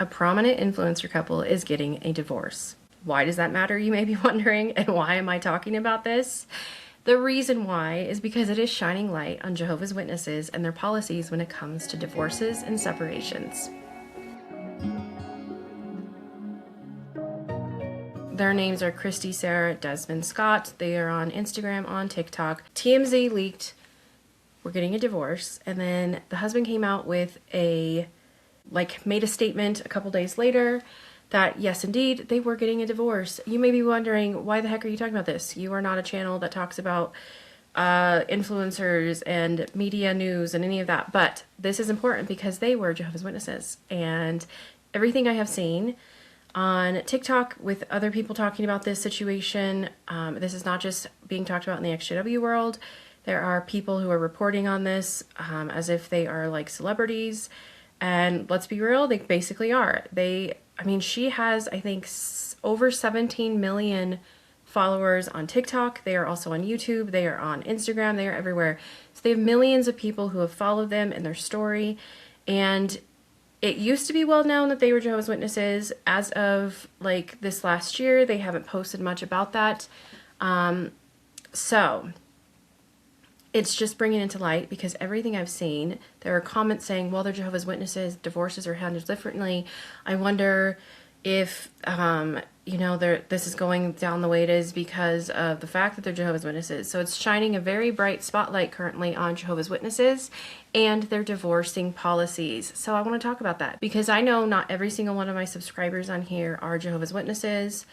A prominent influencer couple is getting a divorce. Why does that matter, you may be wondering, and why am I talking about this? The reason why is because it is shining light on Jehovah's Witnesses and their policies when it comes to divorces and separations. Their names are Kristy, Sarah, Desmond, Scott. They are on Instagram, on TikTok. TMZ leaked, we're getting a divorce, and then the husband came out with made a statement a couple days later that yes, indeed, they were getting a divorce. You may be wondering, why the heck are you talking about this? You are not a channel that talks about influencers and media news and any of that, but this is important because they were Jehovah's Witnesses, and everything I have seen on TikTok with other people talking about this situation, this is not just being talked about in the XJW world. There are people who are reporting on this as if they are like celebrities. And let's be real, they basically are. She has, I think, over 17 million followers on TikTok. They are also on YouTube. They are on Instagram. They are everywhere. So they have millions of people who have followed them and their story. And it used to be well known that they were Jehovah's Witnesses. As of like this last year, they haven't posted much about that. So it's just bringing it to light because everything I've seen, there are comments saying, well, they're Jehovah's Witnesses, divorces are handled differently. I wonder if, this is going down the way it is because of the fact that they're Jehovah's Witnesses. So it's shining a very bright spotlight currently on Jehovah's Witnesses and their divorcing policies. So I want to talk about that because I know not every single one of my subscribers on here are Jehovah's Witnesses.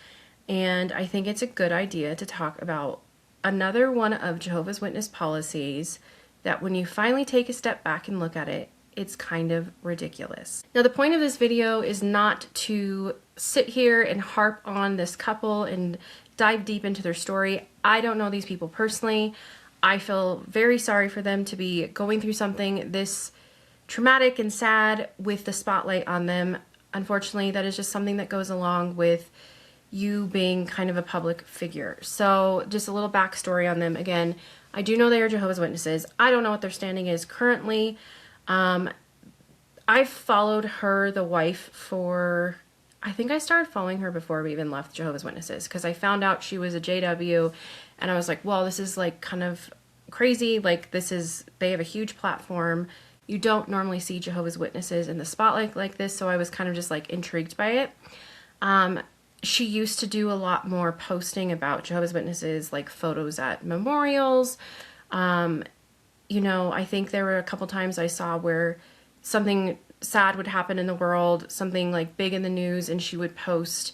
And I think it's a good idea to talk about another one of Jehovah's Witness policies that when you finally take a step back and look at it, it's kind of ridiculous. Now, the point of this video is not to sit here and harp on this couple and dive deep into their story. I don't know these people personally. I feel very sorry for them to be going through something this traumatic and sad with the spotlight on them. Unfortunately, that is just something that goes along with you being kind of a public figure. So just a little backstory on them. Again, I do know they are Jehovah's Witnesses. I don't know what their standing is currently. I've followed her, the wife, I think I started following her before we even left Jehovah's Witnesses because I found out she was a JW and I was like, well, this is like kind of crazy. Like they have a huge platform. You don't normally see Jehovah's Witnesses in the spotlight like this. So I was kind of just like intrigued by it. She used to do a lot more posting about Jehovah's Witnesses, like photos at memorials. I think there were a couple times I saw where something sad would happen in the world, something like big in the news, and she would post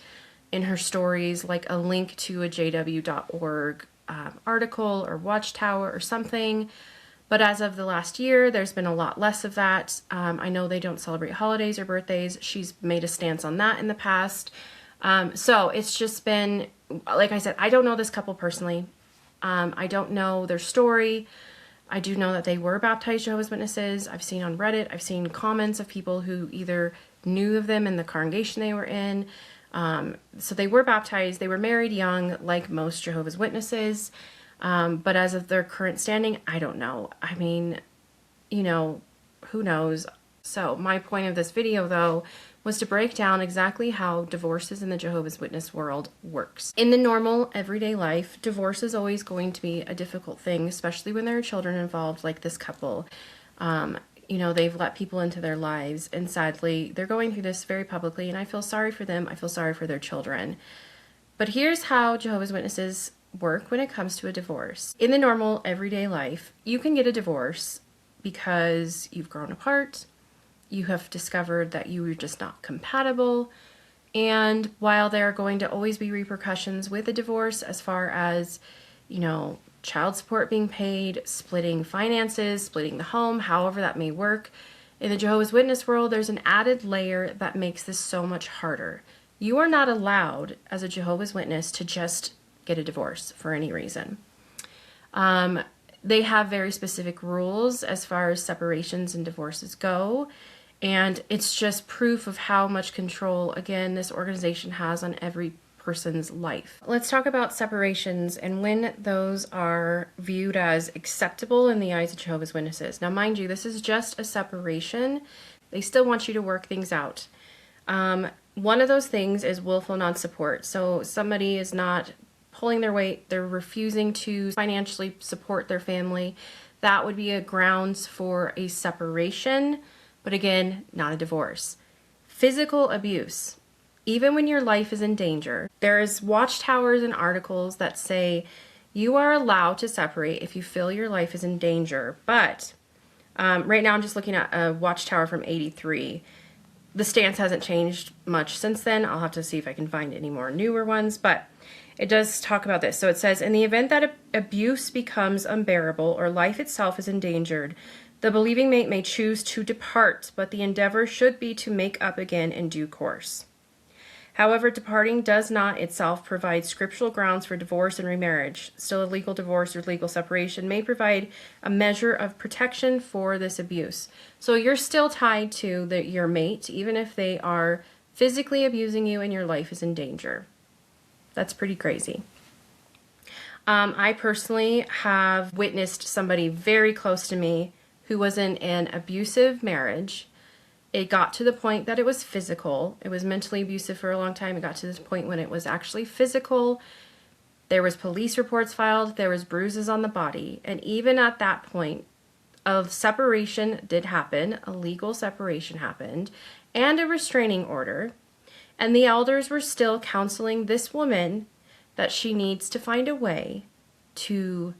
in her stories like a link to a jw.org article or watchtower or something. But as of the last year, there's been a lot less of that. I know they don't celebrate holidays or birthdays. She's made a stance on that in the past. So it's just been, like I said, I don't know this couple personally. I don't know their story. I do know that they were baptized Jehovah's Witnesses. I've seen on Reddit, I've seen comments of people who either knew of them in the congregation they were in. So they were baptized. They were married young, like most Jehovah's Witnesses. But as of their current standing, I don't know. I mean, who knows? So my point of this video, though, was to break down exactly how divorces in the Jehovah's Witness world works. In the normal, everyday life, divorce is always going to be a difficult thing, especially when there are children involved like this couple. They've let people into their lives, and sadly, they're going through this very publicly, and I feel sorry for them. I feel sorry for their children. But here's how Jehovah's Witnesses work when it comes to a divorce. In the normal, everyday life, you can get a divorce because you've grown apart, you have discovered that you were just not compatible, and while there are going to always be repercussions with a divorce as far as, child support being paid, splitting finances, splitting the home, however that may work, in the Jehovah's Witness world, there's an added layer that makes this so much harder. You are not allowed as a Jehovah's Witness to just get a divorce for any reason. They have very specific rules as far as separations and divorces go. And it's just proof of how much control, again, this organization has on every person's life. Let's talk about separations and when those are viewed as acceptable in the eyes of Jehovah's Witnesses. Now, mind you, this is just a separation. They still want you to work things out. One of those things is willful non-support. So somebody is not pulling their weight, they're refusing to financially support their family. That would be a grounds for a separation, but again, not a divorce. Physical abuse. Even when your life is in danger, there's watchtowers and articles that say you are allowed to separate if you feel your life is in danger. But right now I'm just looking at a watchtower from '83. The stance hasn't changed much since then. I'll have to see if I can find any more newer ones, but it does talk about this. So it says, in the event that abuse becomes unbearable or life itself is endangered, the believing mate may choose to depart, but the endeavor should be to make up again in due course. However, departing does not itself provide scriptural grounds for divorce and remarriage. Still, a legal divorce or legal separation may provide a measure of protection for this abuse. So you're still tied to your mate, even if they are physically abusing you and your life is in danger. That's pretty crazy. I personally have witnessed somebody very close to me who was in an abusive marriage. It got to the point that it was physical. It was mentally abusive for a long time. It got to this point when it was actually physical. There was police reports filed. There was bruises on the body. And even at that point, a separation did happen. A legal separation happened. And a restraining order. And the elders were still counseling this woman that she needs to find a way to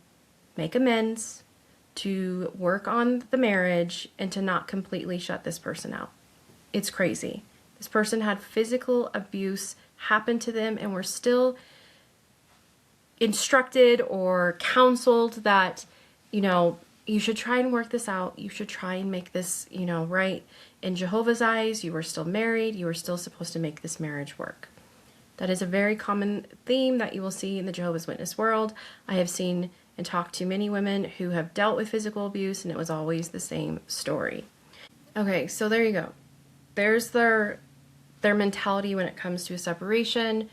make amends, to work on the marriage, and to not completely shut this person out. It's crazy. This person had physical abuse happen to them and were still instructed or counseled that, you should try and work this out. You should try and make this, right. In Jehovah's eyes, you were still married. You were still supposed to make this marriage work. That is a very common theme that you will see in the Jehovah's Witness world. I have seen and talked to many women who have dealt with physical abuse, and it was always the same story. Okay, so there you go. There's their mentality when it comes to a separation.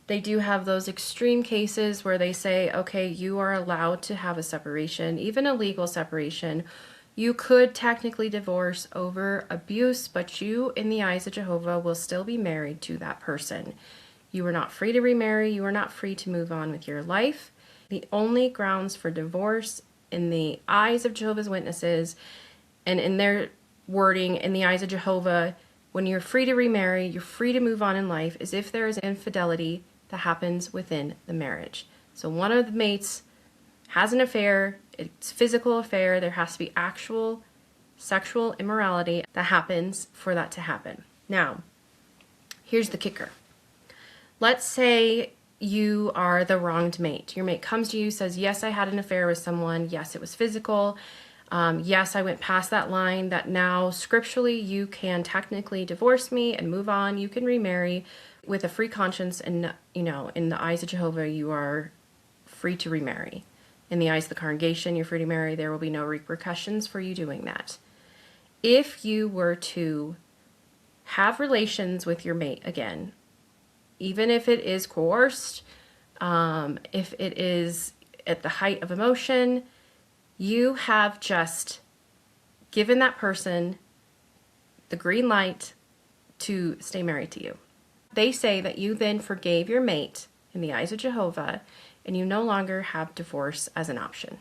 They do have those extreme cases where they say, okay, you are allowed to have a separation, even a legal separation. You could technically divorce over abuse, but you, in the eyes of Jehovah, will still be married to that person. You are not free to remarry. You are not free to move on with your life. The only grounds for divorce in the eyes of Jehovah's Witnesses and in their wording in the eyes of Jehovah, when you're free to remarry, you're free to move on in life, is if there is infidelity that happens within the marriage. So one of the mates has an affair, it's a physical affair, there has to be actual sexual immorality that happens for that to happen. Now, here's the kicker. Let's say you are the wronged mate. Your mate comes to you, says, yes, I had an affair with someone. Yes, it was physical. Yes, I went past that line that now scripturally you can technically divorce me and move on. You can remarry with a free conscience, and, in the eyes of Jehovah, you are free to remarry. In the eyes of the congregation, you're free to marry. There will be no repercussions for you doing that. If you were to have relations with your mate again, even if it is coerced, if it is at the height of emotion, you have just given that person the green light to stay married to you. They say that you then forgave your mate in the eyes of Jehovah, and you no longer have divorce as an option.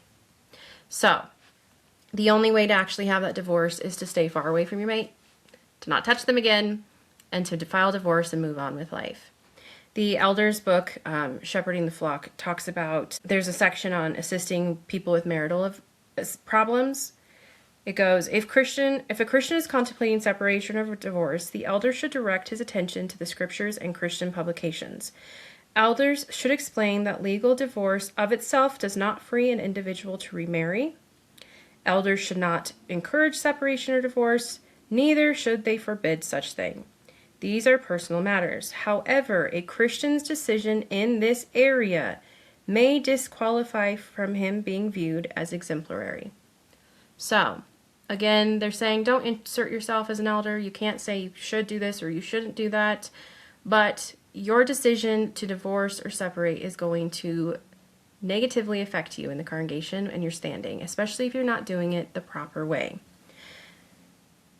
So, the only way to actually have that divorce is to stay far away from your mate, to not touch them again, and to file divorce and move on with life. The Elders book, Shepherding the Flock, talks about, there's a section on assisting people with marital problems. It goes, if a Christian is contemplating separation or divorce, the elder should direct his attention to the scriptures and Christian publications. Elders should explain that legal divorce of itself does not free an individual to remarry. Elders should not encourage separation or divorce, neither should they forbid such thing. These are personal matters. However, a Christian's decision in this area may disqualify from him being viewed as exemplary. So, again, they're saying don't insert yourself as an elder. You can't say you should do this or you shouldn't do that. But your decision to divorce or separate is going to negatively affect you in the congregation and your standing, especially if you're not doing it the proper way.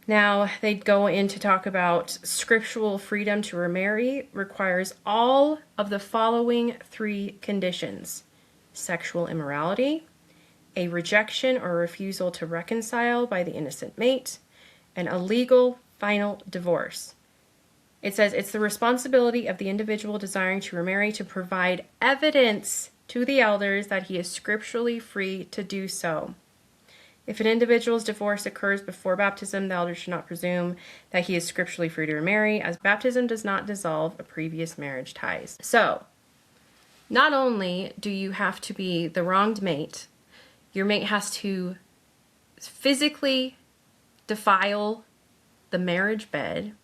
Now, they'd go in to talk about scriptural freedom to remarry requires all of the following 3 conditions: sexual immorality, a rejection or refusal to reconcile by the innocent mate, and a legal final divorce. It says it's the responsibility of the individual desiring to remarry to provide evidence to the elders that he is scripturally free to do so. If an individual's divorce occurs before baptism, the elders should not presume that he is scripturally free to remarry, as baptism does not dissolve a previous marriage ties. So, not only do you have to be the wronged mate, your mate has to physically defile the marriage bed.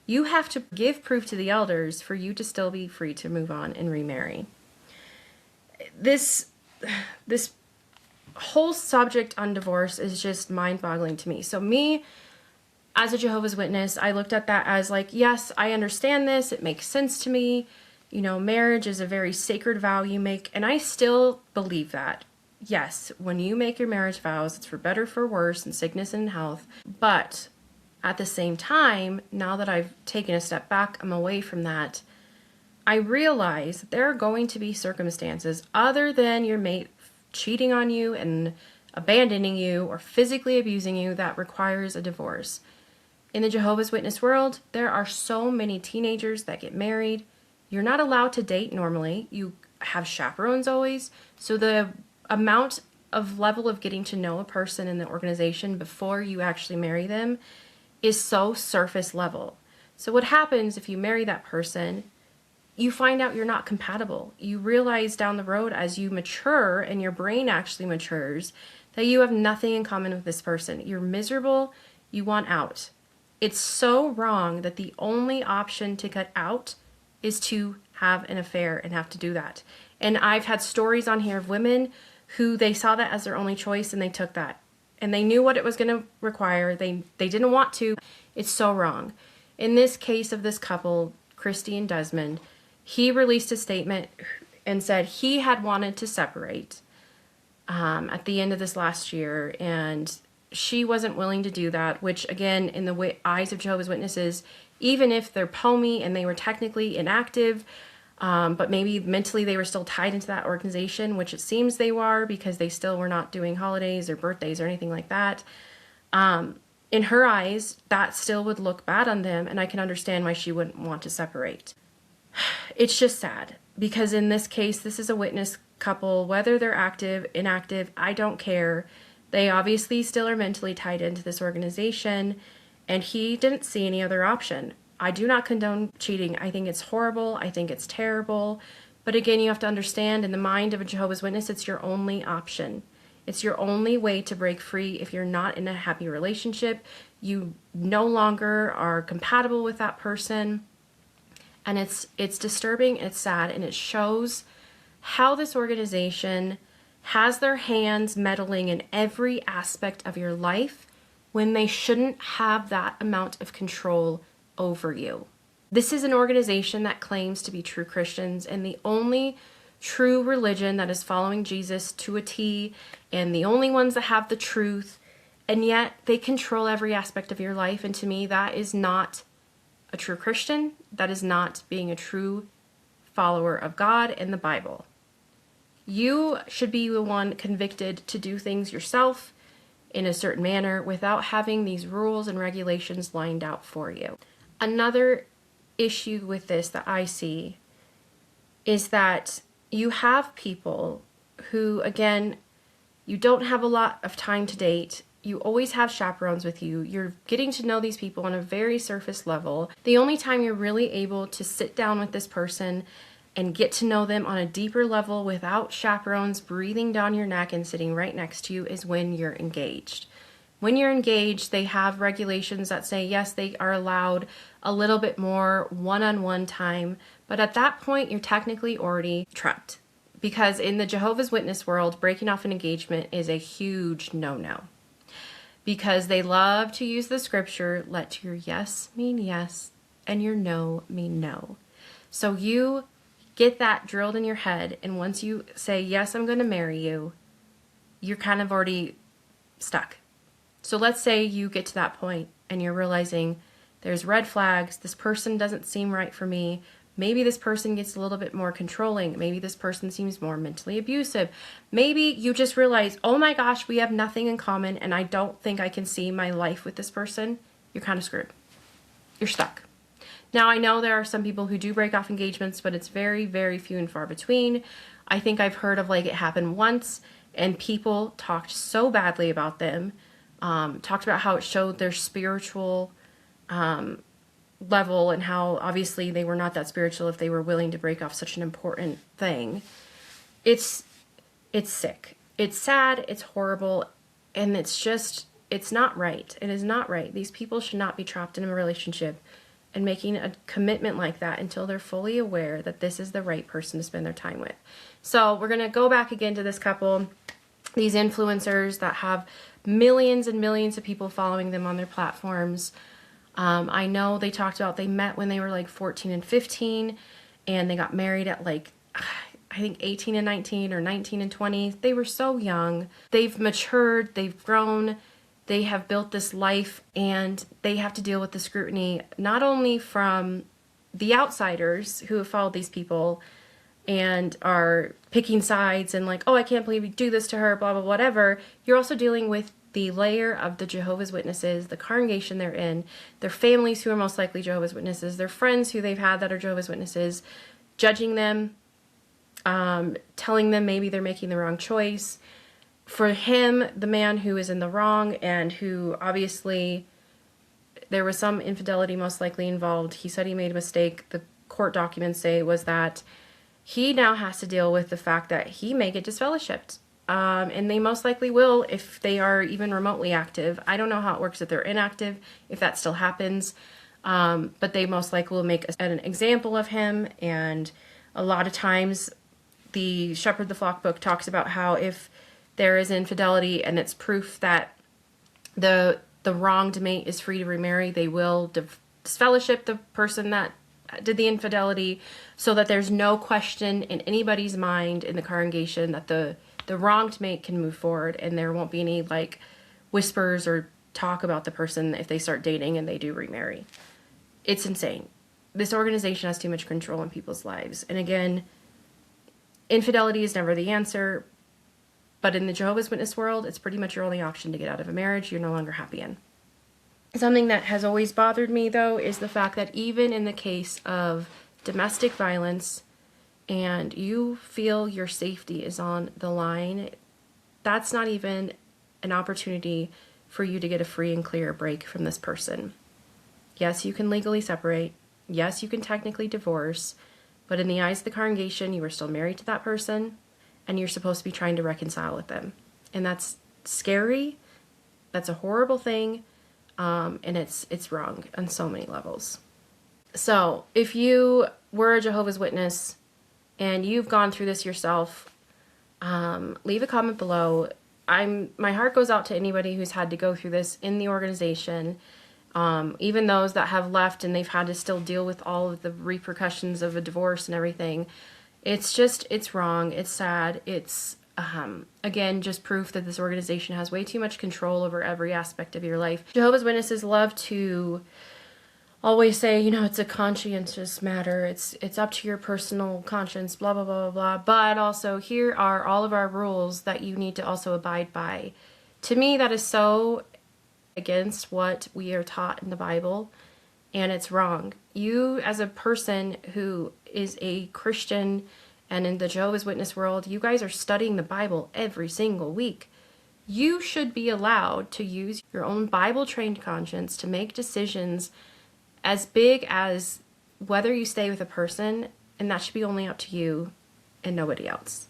You have to give proof to the elders for you to still be free to move on and remarry. This whole subject on divorce is just mind-boggling to me. So me, as a Jehovah's Witness, I looked at that as like, yes, I understand this. It makes sense to me. You know, marriage is a very sacred vow you make, and I still believe that. Yes, when you make your marriage vows, it's for better, for worse, in sickness and in health. But at the same time, now that I've taken a step back, I'm away from that, I realize that there are going to be circumstances other than your mate cheating on you and abandoning you or physically abusing you that requires a divorce. In the Jehovah's Witness world, there are so many teenagers that get married. You're not allowed to date normally. You have chaperones always. So the amount of level of getting to know a person in the organization before you actually marry them is so surface level. So what happens if you marry that person? You find out you're not compatible. You realize down the road as you mature and your brain actually matures that you have nothing in common with this person. You're miserable. You want out. It's so wrong that the only option to get out is to have an affair and have to do that. And I've had stories on here of women who they saw that as their only choice and they took that. And they knew what it was going to require. They didn't want to. It's so wrong. In this case of this couple, Kristy and Desmond, he released a statement and said he had wanted to separate at the end of this last year, and she wasn't willing to do that, which again, in the eyes of Jehovah's Witnesses, even if they're POMI and they were technically inactive, but maybe mentally they were still tied into that organization, which it seems they were because they still were not doing holidays or birthdays or anything like that. In her eyes, that still would look bad on them, and I can understand why she wouldn't want to separate. It's just sad because in this case, this is a witness couple, whether they're active, inactive, I don't care. They obviously still are mentally tied into this organization, and he didn't see any other option. I do not condone cheating. I think it's horrible. I think it's terrible. But again, you have to understand, in the mind of a Jehovah's Witness, it's your only option. It's your only way to break free if you're not in a happy relationship. You no longer are compatible with that person. And it's disturbing, it's sad, and it shows how this organization has their hands meddling in every aspect of your life when they shouldn't have that amount of control over you. This is an organization that claims to be true Christians, and the only true religion that is following Jesus to a T, and the only ones that have the truth, and yet they control every aspect of your life. And to me, that is not a true Christian. That is not being a true follower of God and the Bible. You should be the one convicted to do things yourself in a certain manner without having these rules and regulations lined out for you. Another issue with this that I see is that you have people who, again, you don't have a lot of time to date. You always have chaperones with you. You're getting to know these people on a very surface level. The only time you're really able to sit down with this person and get to know them on a deeper level without chaperones breathing down your neck and sitting right next to you is when you're engaged. When you're engaged, they have regulations that say, yes, they are allowed a little bit more one-on-one time, but at that point, you're technically already trapped. Because in the Jehovah's Witness world, breaking off an engagement is a huge no-no. Because they love to use the scripture, let your yes mean yes and your no mean no. So you get that drilled in your head, and once you say, yes, I'm going to marry you, you're kind of already stuck. So let's say you get to that point and you're realizing there's red flags. This person doesn't seem right for me. Maybe this person gets a little bit more controlling. Maybe this person seems more mentally abusive. Maybe you just realize, oh my gosh, we have nothing in common and I don't think I can see my life with this person. You're kind of screwed. You're stuck. Now, I know there are some people who do break off engagements, but it's very, very few and far between. I think I've heard of like it happened once and people talked so badly about them, talked about how it showed their spiritual level and how obviously they were not that spiritual if they were willing to break off such an important thing. It's sick. It's sad. It's horrible. And it's not right. It is not right. These people should not be trapped in a relationship and making a commitment like that until they're fully aware that this is the right person to spend their time with. So we're going to go back again to this couple, these influencers that have millions and millions of people following them on their platforms. I know they talked about they met when they were like 14 and 15 and they got married at like, I think 18 and 19 or 19 and 20. They were so young. They've matured, they've grown, they have built this life, and they have to deal with the scrutiny not only from the outsiders who have followed these people and are picking sides and like, oh, I can't believe you do this to her, blah, blah, whatever. You're also dealing with the layer of the Jehovah's Witnesses, the congregation they're in, their families who are most likely Jehovah's Witnesses, their friends who they've had that are Jehovah's Witnesses, judging them, telling them maybe they're making the wrong choice. For him, the man who is in the wrong and who obviously there was some infidelity most likely involved, he said he made a mistake. The court documents say was that he now has to deal with the fact that he may get disfellowshipped. And they most likely will if they are even remotely active. I don't know how it works if they're inactive, if that still happens. But they most likely will make an example of him. And a lot of times the Shepherd the Flock book talks about how if there is infidelity and it's proof that the wronged mate is free to remarry, they will disfellowship the person that did the infidelity so that there's no question in anybody's mind in the congregation that the wronged mate can move forward and there won't be any like whispers or talk about the person if they start dating and they do remarry. It's insane. This organization has too much control in people's lives. And again, infidelity is never the answer, but in the Jehovah's Witness world, it's pretty much your only option to get out of a marriage you're no longer happy in. Something that has always bothered me, though, is the fact that even in the case of domestic violence and you feel your safety is on the line, that's not even an opportunity for you to get a free and clear break from this person. Yes, you can legally separate. Yes, you can technically divorce. But in the eyes of the congregation, you are still married to that person and you're supposed to be trying to reconcile with them. And that's scary. That's a horrible thing. And it's wrong on so many levels. So if you were a Jehovah's Witness and you've gone through this yourself, leave a comment below. My heart goes out to anybody who's had to go through this in the organization, even those that have left and they've had to still deal with all of the repercussions of a divorce and everything. It's wrong. It's sad. It's, again, just proof that this organization has way too much control over every aspect of your life. Jehovah's Witnesses love to always say, it's a conscientious matter. It's up to your personal conscience, blah, blah, blah, blah, blah. But also, here are all of our rules that you need to also abide by. To me, that is so against what we are taught in the Bible, and it's wrong. You, as a person who is a Christian and in the Jehovah's Witness world, you guys are studying the Bible every single week. You should be allowed to use your own Bible-trained conscience to make decisions as big as whether you stay with a person, and that should be only up to you and nobody else.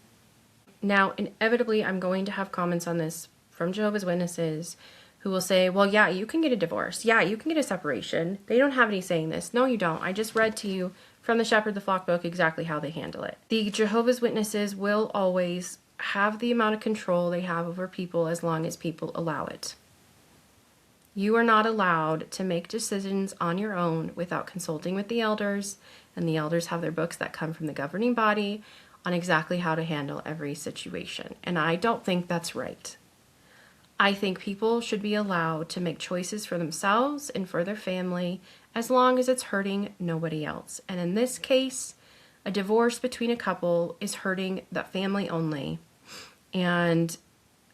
Now, inevitably, I'm going to have comments on this from Jehovah's Witnesses who will say, well, yeah, you can get a divorce. Yeah, you can get a separation. They don't have any say in this. No, you don't. I just read to you from the Shepherd the Flock book exactly how they handle it. The Jehovah's Witnesses will always have the amount of control they have over people as long as people allow it. You are not allowed to make decisions on your own without consulting with the elders, and the elders have their books that come from the governing body on exactly how to handle every situation. And I don't think that's right. I think people should be allowed to make choices for themselves and for their family as long as it's hurting nobody else. And in this case, a divorce between a couple is hurting the family only. And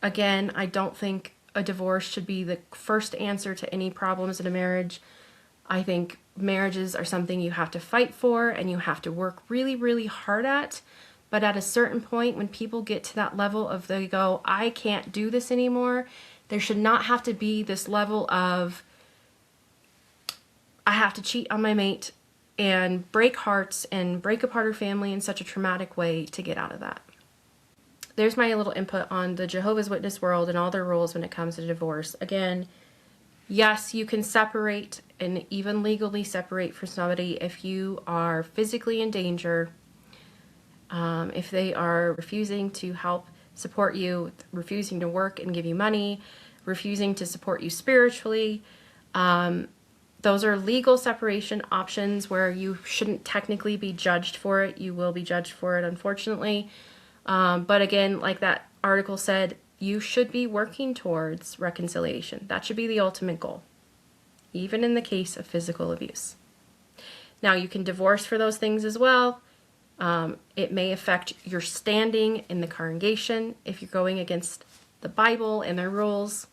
again, I don't think a divorce should be the first answer to any problems in a marriage. I think marriages are something you have to fight for and you have to work really, really hard at. But at a certain point, when people get to that level of they go, I can't do this anymore, there should not have to be this level of I have to cheat on my mate and break hearts and break apart her family in such a traumatic way to get out of that. There's my little input on the Jehovah's Witness world and all their rules when it comes to divorce. Again, yes, you can separate and even legally separate from somebody if you are physically in danger. If they are refusing to help support you, refusing to work and give you money, refusing to support you spiritually, those are legal separation options where you shouldn't technically be judged for it. You will be judged for it, unfortunately. But again, like that article said, you should be working towards reconciliation. That should be the ultimate goal, even in the case of physical abuse. Now, you can divorce for those things as well. It may affect your standing in the congregation if you're going against the Bible and their rules.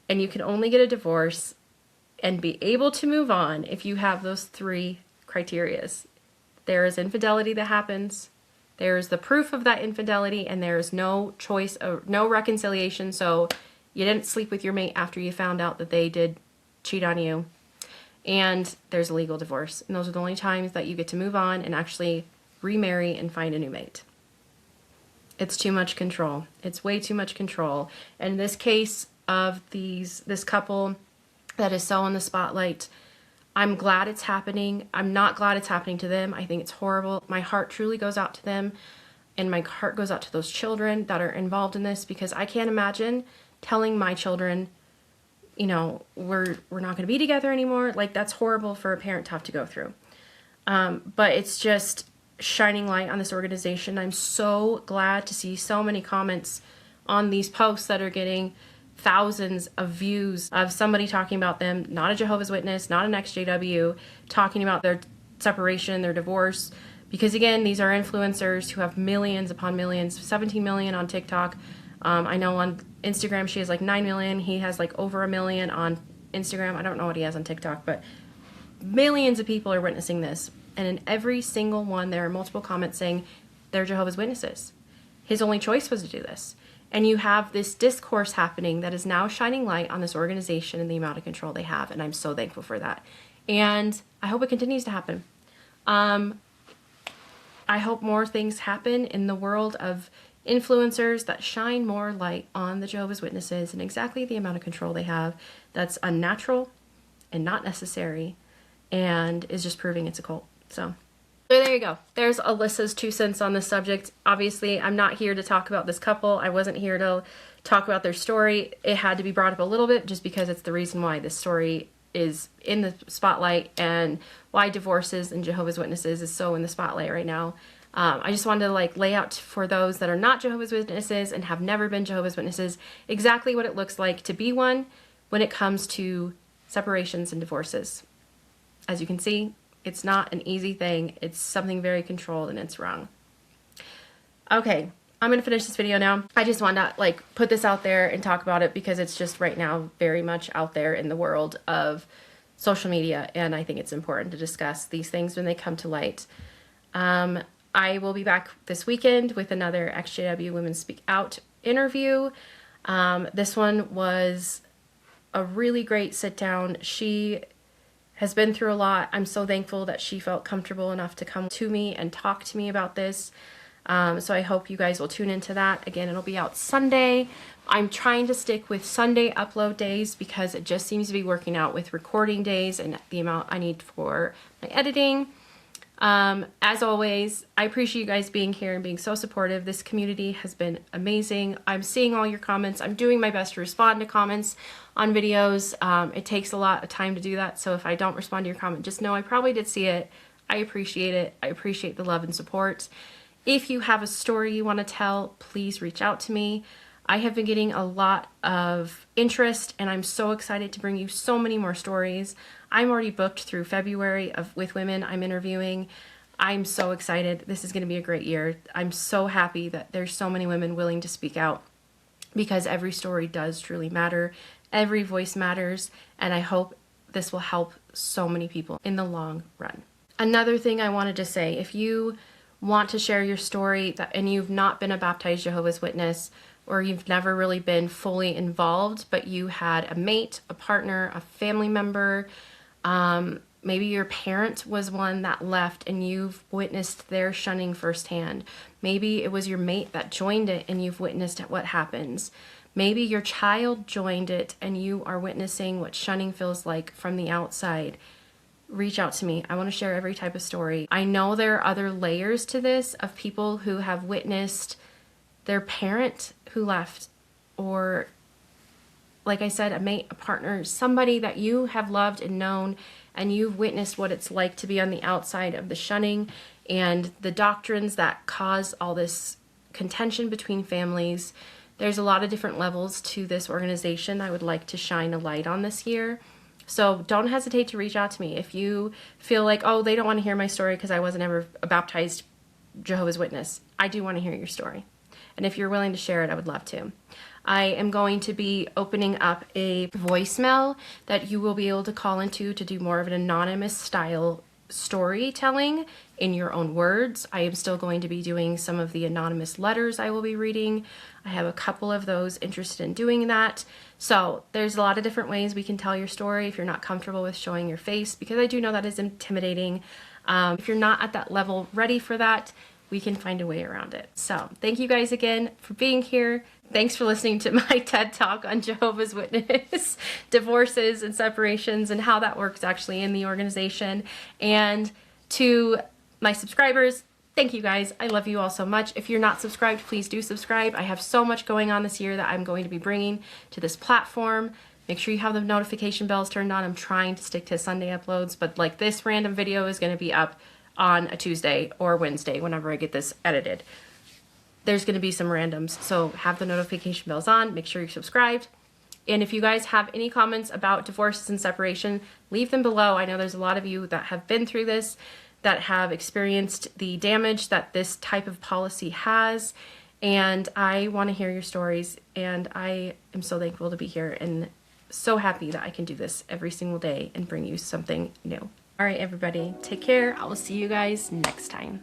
And you can only get a divorce and be able to move on if you have those 3 criterias. There is infidelity that happens. There is the proof of that infidelity, and there is no choice of no reconciliation. So you didn't sleep with your mate after you found out that they did cheat on you. And there's a legal divorce. And those are the only times that you get to move on and actually remarry and find a new mate. It's too much control. It's way too much control. And in this case of this couple that is so in the spotlight, I'm glad it's happening. I'm not glad it's happening to them. I think it's horrible. My heart truly goes out to them. And my heart goes out to those children that are involved in this, because I can't imagine telling my children, you know, we're not going to be together anymore. Like, that's horrible for a parent to have to go through. But it's just shining light on this organization. I'm so glad to see so many comments on these posts that are getting thousands of views of somebody talking about them, not a Jehovah's Witness, not an ex-JW, talking about their separation, their divorce. Because again, these are influencers who have millions upon millions, 17 million on TikTok. I know on Instagram she has like 9 million. He has like over 1 million on Instagram. I don't know what he has on TikTok, but millions of people are witnessing this. And in every single one, there are multiple comments saying they're Jehovah's Witnesses. His only choice was to do this. And you have this discourse happening that is now shining light on this organization and the amount of control they have. And I'm so thankful for that. And I hope it continues to happen. I hope more things happen in the world of influencers that shine more light on the Jehovah's Witnesses and exactly the amount of control they have that's unnatural and not necessary and is just proving it's a cult. So there you go. There's Alyssa's 2 cents on this subject. Obviously, I'm not here to talk about this couple. I wasn't here to talk about their story. It had to be brought up a little bit just because it's the reason why this story is in the spotlight and why divorces and Jehovah's Witnesses is so in the spotlight right now. I just wanted to like lay out for those that are not Jehovah's Witnesses and have never been Jehovah's Witnesses exactly what it looks like to be one when it comes to separations and divorces. As you can see, it's not an easy thing. It's something very controlled and it's wrong. Okay, I'm going to finish this video now. I just wanted to like put this out there and talk about it because it's just right now very much out there in the world of social media, and I think it's important to discuss these things when they come to light. I will be back this weekend with another XJW Women Speak Out interview. This one was a really great sit down. She has been through a lot. I'm so thankful that she felt comfortable enough to come to me and talk to me about this. So I hope you guys will tune into that. Again, it'll be out Sunday. I'm trying to stick with Sunday upload days because it just seems to be working out with recording days and the amount I need for my editing. As always, I appreciate you guys being here and being so supportive. This community has been amazing. I'm seeing all your comments. I'm doing my best to respond to comments on videos. It takes a lot of time to do that. So if I don't respond to your comment, just know I probably did see it. I appreciate it. I appreciate the love and support. If you have a story you want to tell, please reach out to me. I have been getting a lot of interest, and I'm so excited to bring you so many more stories. I'm already booked through February with women I'm interviewing. I'm so excited. This is going to be a great year. I'm so happy that there's so many women willing to speak out, because every story does truly matter. Every voice matters, and I hope this will help so many people in the long run. Another thing I wanted to say, if you want to share your story and you've not been a baptized Jehovah's Witness, or you've never really been fully involved, but you had a mate, a partner, a family member, maybe your parent was one that left and you've witnessed their shunning firsthand. Maybe it was your mate that joined it and you've witnessed what happens. Maybe your child joined it and you are witnessing what shunning feels like from the outside. Reach out to me. I want to share every type of story. I know there are other layers to this of people who have witnessed their parent who left, or like I said, a mate, a partner, somebody that you have loved and known, and you've witnessed what it's like to be on the outside of the shunning and the doctrines that cause all this contention between families. There's a lot of different levels to this organization I would like to shine a light on this year. So don't hesitate to reach out to me. If you feel like, oh, they don't want to hear my story because I wasn't ever a baptized Jehovah's Witness, I do want to hear your story. And if you're willing to share it, I would love to. I am going to be opening up a voicemail that you will be able to call into to do more of an anonymous style storytelling in your own words. I am still going to be doing some of the anonymous letters I will be reading. I have a couple of those interested in doing that. So there's a lot of different ways we can tell your story if you're not comfortable with showing your face, because I do know that is intimidating. If you're not at that level ready for that, we can find a way around it. So thank you guys again for being here. Thanks for listening to my TED Talk on Jehovah's Witness, divorces and separations, and how that works actually in the organization. And to my subscribers, thank you guys. I love you all so much. If you're not subscribed, please do subscribe. I have so much going on this year that I'm going to be bringing to this platform. Make sure you have the notification bells turned on. I'm trying to stick to Sunday uploads, but like this random video is going to be up on a Tuesday or Wednesday whenever I get this edited. There's going to be some randoms, so have the notification bells on. Make sure you're subscribed. And if you guys have any comments about divorces and separation, leave them below. I know there's a lot of you that have been through this, that have experienced the damage that this type of policy has, and I want to hear your stories, and I am so thankful to be here and so happy that I can do this every single day and bring you something new. All right, everybody, take care. I will see you guys next time.